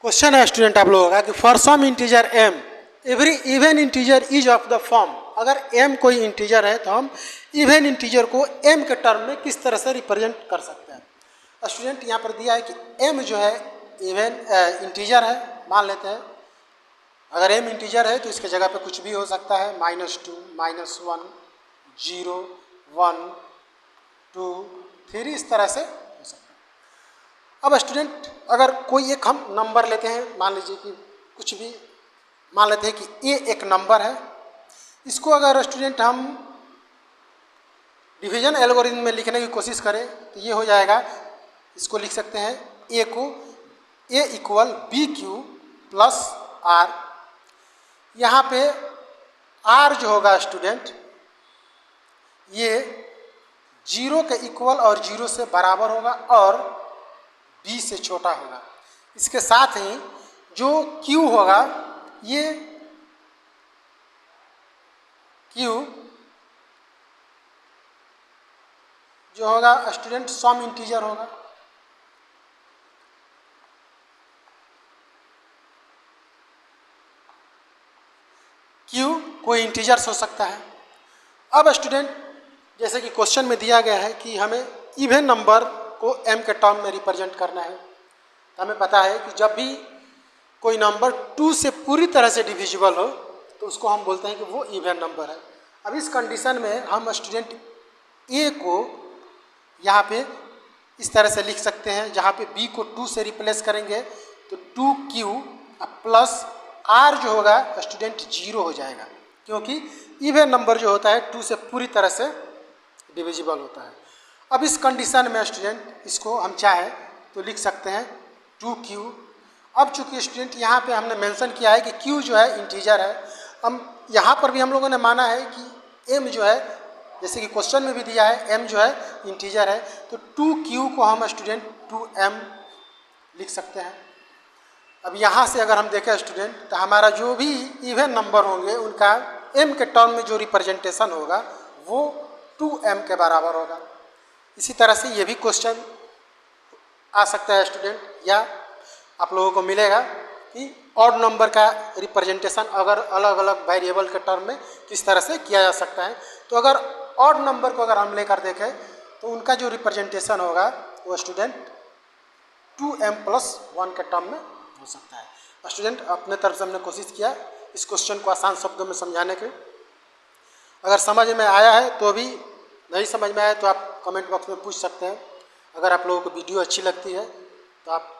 Question है student आप लोगों का कि for some integer m every even integer is of the form. अगर m कोई इंटीजर है तो हम इवन इंटीजर को m के टर्म में किस तरह से रिप्रेजेंट कर सकते हैं। स्टूडेंट यहाँ पर दिया है कि m जो है इवन इंटीजर है, मान लेते हैं। अगर m इंटीजर है तो इसके जगह पे कुछ भी हो सकता है, -2, -1, 0, 1, 2, 3 इस तरह से हो सकता है। अब स्टूडेंट अगर कोई एक हम नंबर लेते हैं, मान लीजिए कि कुछ भी मान लेते हैं कि a एक नंबर है। इसको अगर स्टूडेंट हम डिवीजन एल्गोरिथम में लिखने की कोशिश करें तो ये हो जाएगा, इसको लिख सकते हैं a को a equal BQ plus R। यहाँ पे R जो होगा स्टूडेंट ये 0 के इक्वल और 0 से बराबर होगा और B से छोटा होगा। इसके साथ ही जो Q होगा ये Q जो होगा स्टूडेंट सम इंटीजर होगा। Q कोई इंटीजर्स हो सकता है। अब स्टूडेंट जैसे कि क्वेश्चन में दिया गया है कि हमें इवन नंबर को m के टर्म में रिप्रेजेंट करना है, तो हमें पता है कि जब भी कोई नंबर 2 से पूरी तरह से डिविजिबल हो तो उसको हम बोलते हैं कि वो इवन नंबर है। अब इस कंडीशन में हम स्टूडेंट a को यहाँ पे इस तरह से लिख सकते हैं, जहाँ पे b को 2 से रिप्लेस करेंगे तो 2q प्लस r जो होगा स्टूडेंट 0 हो जाएगा, क्योंकि इवन नंबर जो होता है 2 से पूरी तरह से डिविजिबल होता है। अब इस कंडीशन में स्टूडेंट इसको हम चाहें तो लिख सकते हैं 2q। अब चूंकि स्टूडेंट यहाँ पे हमने मेंशन किया है कि q जो है इंटीजर है, हम यहाँ पर भी हम लोगों ने माना है कि m जो है, जैसे कि क्वेश्चन में भी दिया है m जो है इंटीजर है, तो 2q को हम स्टूडेंट 2m लिख सकते हैं। अब यहाँ से अगर हम देखें स्टूडेंट तो हमारा जो भी इवन नंबर होंगे उनका m के टर्म में जो रिप्रेजेंटेशन होगा वो 2m के बराबर होगा। इसी तरह से ये भी क्वेश्चन आ सकता है स्टूडेंट, या आप लोगों को मिलेगा कि ऑड नंबर का रिप्रेजेंटेशन अगर अलग अलग वेरिएबल के टर्म में किस तरह से किया जा सकता है। तो अगर ऑड नंबर को अगर हम लेकर देखें तो उनका जो रिप्रेजेंटेशन होगा वो स्टूडेंट 2m प्लस 1 के टर्म में हो सकता है। स्टूडेंट अपने तरफ से हमने कोशिश किया इस क्वेश्चन को आसान शब्दों में समझाने के। अगर समझ में आया है तो भी, नहीं समझ में आया तो आप कमेंट बॉक्स में पूछ सकते हैं। अगर आप लोगों को वीडियो अच्छी लगती है तो आप